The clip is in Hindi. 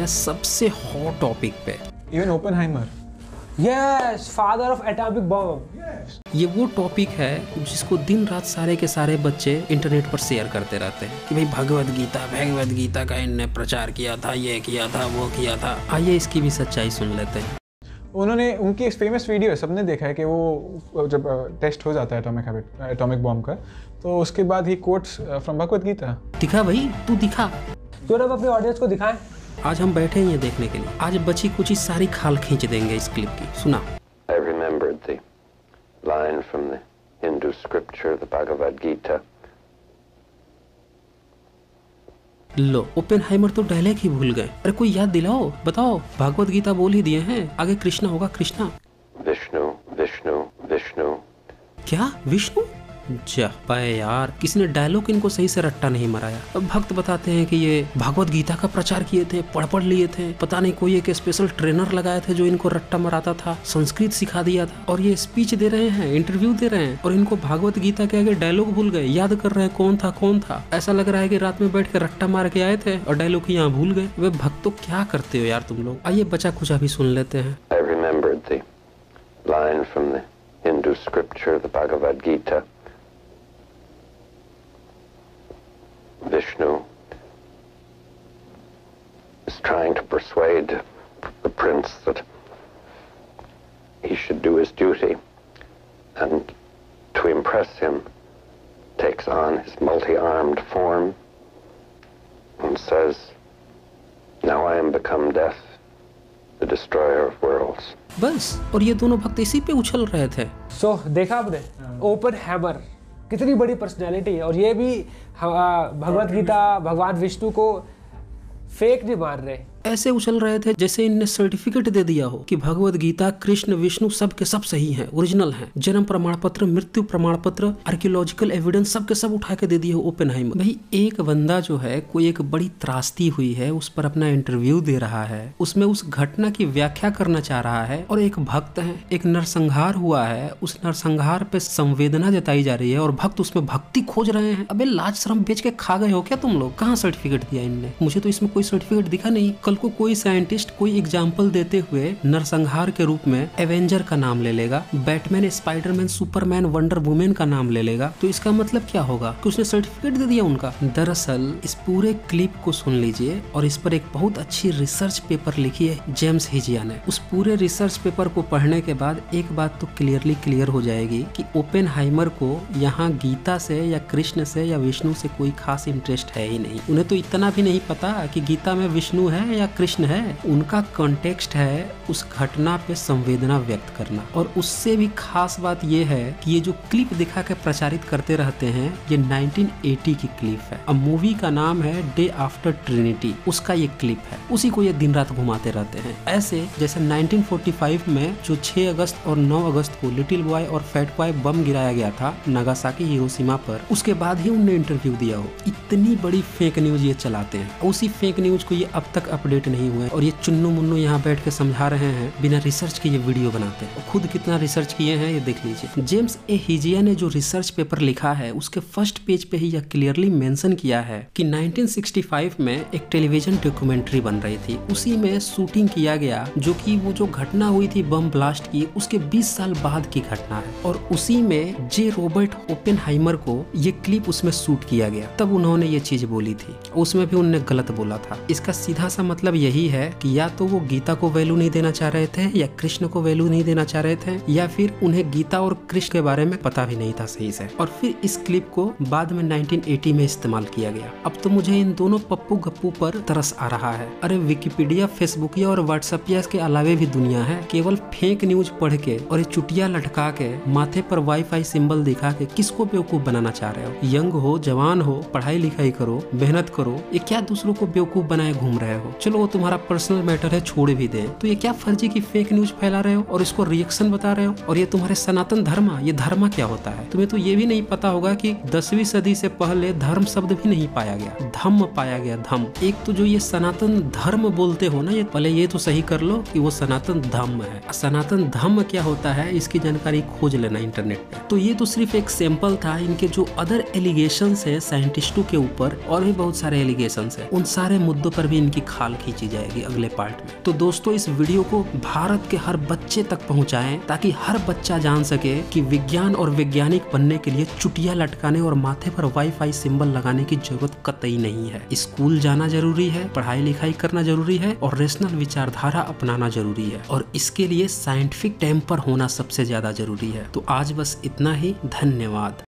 हैं सबसे हॉट टॉपिक पे। Even Oppenheimer, yes, father of atomic bomb. ये वो टॉपिक है जिसको दिन रात सारे के सारे बच्चे इंटरनेट पर शेयर करते रहते हैं कि भाई भगवद गीता का इनने प्रचार किया था, ये किया था, वो किया था। आइए इसकी भी सच्चाई सुन लेते हैं। उन्होंने उनकी एक फेमस वीडियो है, सबने देखा है कि वो जब टेस्ट हो जाता है एटॉमिक बॉम्ब का, तो उसके बाद ही कोट्स फ्रॉम भगवद गीता। दिखा भाई, तू दिखा, क्यों ना अपने ऑडियंस को दिखाएं। आज हम बैठे हैं ये देखने के लिए। आज बची कुछ सारी खाल खींच देंगे इस क्लिप की। सुना। I remembered the line from the Hindu scripture, the Bhagavad Gita. Low, Oppenheimer तो डायलॉग ही भूल गए। अरे कोई याद दिलाओ, बताओ। भगवद गीता बोल ही दिए हैं, आगे कृष्णा होगा, कृष्णा। Vishnu, Vishnu, Vishnu. क्या विष्णु? जा पाए यार, किसी ने डायलॉग इनको सही से रट्टा नहीं मराया। अब भक्त बताते हैं कि ये भगवद गीता का प्रचार किए थे, पढ़ लिए थे, पता नहीं कोई एक स्पेशल ट्रेनर लगाए थे जो इनको रट्टा मराता था, संस्कृत सिखा दिया था, और ये स्पीच दे रहे हैं, इंटरव्यू दे रहे हैं, और इनको भगवद गीता के आगे डायलॉग भूल गए। याद कर रहे हैं कौन था। ऐसा लग रहा है कि रात में बैठ के रट्टा मार के आए थे और डायलॉग यहाँ भूल गए। वे भक्तों क्या करते हो यार तुम लोग। आइए बचा कुछ अभी सुन लेते हैं। I remembered the line from the Hindu scripture, the Bhagavad Gita. Vishnu is trying to persuade the prince that he should do his duty, and to impress him takes on his multi-armed form and says, "Now I am become death, the destroyer of worlds." बस, और ये दोनों भक्त इसी पे उछल रहे थे। सो देखा आपने, ओपेनहाइमर कितनी बड़ी पर्सनैलिटी है, और ये भी भगवद गीता भगवान विष्णु को फेक नहीं मार रहे। ऐसे उछल रहे थे जैसे इनने सर्टिफिकेट दे दिया हो कि भगवद गीता, कृष्ण, विष्णु सब के सब सही हैं, ओरिजिनल हैं। जन्म प्रमाण पत्र, मृत्यु प्रमाण पत्र, आर्कियोलॉजिकल एविडेंस सब के सब उठा के दे दिए हो ओपेनहाइमर। भाई एक बंदा जो है, कोई एक बड़ी त्रासदी हुई है, उस पर अपना इंटरव्यू दे रहा है, उसमें उस घटना की व्याख्या करना चाह रहा है, और एक भक्त है, एक नरसंहार हुआ है, उस नरसंहार पे संवेदना जताई जा रही है, और भक्त उसमें भक्ति खोज रहे हैं। अबे लाज शर्म बेच के खा गए हो क्या तुम लोग? कहाँ सर्टिफिकेट दिया इनने? मुझे तो इसमें कोई सर्टिफिकेट दिखा नहीं। को कोई साइंटिस्ट कोई एग्जाम्पल देते हुए नरसंहार के रूप में एवेंजर का नाम ले लेगा, Batman, Spiderman, Superman, wonder women का नाम ले लेगा, तो इसका मतलब क्या होगा कि उसने सर्टिफिकेट दे दिया उनका। दरअसल इस पूरे क्लिप को सुन लीजिए, और इस पर एक बहुत अच्छी रिसर्च पेपर लिखी है जेम्स हिजिया ने। उस पूरे रिसर्च पेपर को पढ़ने के बाद एक बात तो क्लियर हो जाएगी कि ओपेनहाइमर को यहाँ गीता से या कृष्ण से या विष्णु से कोई खास इंटरेस्ट है ही नहीं। उन्हें तो इतना भी नहीं पता कि गीता में विष्णु है या कृष्ण है। उनका कॉन्टेक्स्ट है उस घटना पे संवेदना व्यक्त करना। और उससे भी खास बात यह है कि ये जो क्लिप दिखा के प्रचारित करते रहते हैं, ये 1980 की क्लिप है। अब मूवी का नाम है डे आफ्टर ट्रिनिटी, उसका ये क्लिप है। उसी को ये दिन रात घुमाते रहते हैं, ऐसे जैसे 1945 में जो 6 अगस्त और 9 अगस्त को लिटिल बॉय और फैट बॉय बम गिराया गया था नागासाकी, हिरोशिमा पर, उसके बाद ही उन्होंने इंटरव्यू दिया हो। इतनी बड़ी फेक न्यूज ये चलाते हैं। उसी फेक न्यूज को ये अब तक अपडेट नहीं हुए, और ये चुन्नू मुन्नू यहाँ बैठ के समझा रहे हैं, बिना रिसर्च के ये वीडियो बनाते हैं। खुद कितना रिसर्च किए हैं ये देख लीजिए। जेम्स ए हिजिया ने जो रिसर्च पेपर लिखा है, उसके फर्स्ट पेज पे ही यह क्लियरली मेंशन किया है कि 1965 में एक टेलीविजन डॉक्यूमेंट्री बन रही थी, उसी में शूटिंग किया गया, जो कि वो जो घटना हुई थी बम ब्लास्ट की, उसके 20 साल बाद की घटना है, और उसी में जे रॉबर्ट ओपेनहाइमर को ये क्लिप उसमें शूट किया गया। तब उन्होंने ये चीज बोली थी, उसमें भी उन्होंने गलत बोला था। इसका सीधा सा मतलब यही है कि या तो वो गीता को वैल्यू नहीं देना चाह रहे थे, या कृष्ण को वैल्यू नहीं देना चाह रहे थे, या फिर उन्हें गीता और कृष्ण के बारे में पता भी नहीं था सही से। और फिर इस क्लिप को बाद में 1980 में इस्तेमाल किया गया। अब तो मुझे इन दोनों पप्पू गप्पू पर तरस आ रहा है। अरे विकिपीडिया, फेसबुकिया और व्हाट्सएपिया के अलावे भी दुनिया है। केवल फेक न्यूज पढ़ के और ये चुटिया लटका के, माथे पर वाईफाई सिंबल दिखा के किसको बेवकूफ बनाना चाह रहे हो? यंग हो, जवान हो, पढ़ाई लिखाई करो, मेहनत करो, ये क्या दूसरों को बेवकूफ बनाए घूम रहे हो? चलो वो तुम्हारा पर्सनल मैटर है, छोड़ भी दें, तो ये क्या फर्जी की फेक न्यूज फैला रहे हो और इसको रिएक्शन बता रहे हो? और ये तुम्हारे सनातन धर्म, ये धर्म क्या होता है? तुम्हें तो ये भी नहीं पता होगा कि 10वीं सदी से पहले धर्म शब्द भी नहीं पाया गया, धम्म पाया गया, धम्म। एक तो जो ये सनातन धर्म बोलते हो ना, ये पहले ये तो सही कर लो कि वो सनातन धम्म है। सनातन धम्म क्या होता है इसकी जानकारी खोज लेना इंटरनेट पे। तो ये तो सिर्फ एक सैंपल था। इनके जो अदर एलिगेशंस है साइंटिस्टों के ऊपर, और भी बहुत सारे एलिगेशंस है, उन सारे मुद्दों पर भी इनकी खाल कल खींची जाएगी अगले पार्ट में। तो दोस्तों इस वीडियो को भारत के हर बच्चे तक पहुंचाएं ताकि हर बच्चा जान सके कि विज्ञान और वैज्ञानिक बनने के लिए चुटिया लटकाने और माथे पर वाईफाई सिंबल लगाने की जरूरत कतई नहीं है। स्कूल जाना जरूरी है, पढ़ाई लिखाई करना जरूरी है और रेशनल विचारधारा अपनाना जरूरी है, और इसके लिए साइंटिफिक टेम्पर होना सबसे ज्यादा जरूरी है। तो आज बस इतना ही, धन्यवाद।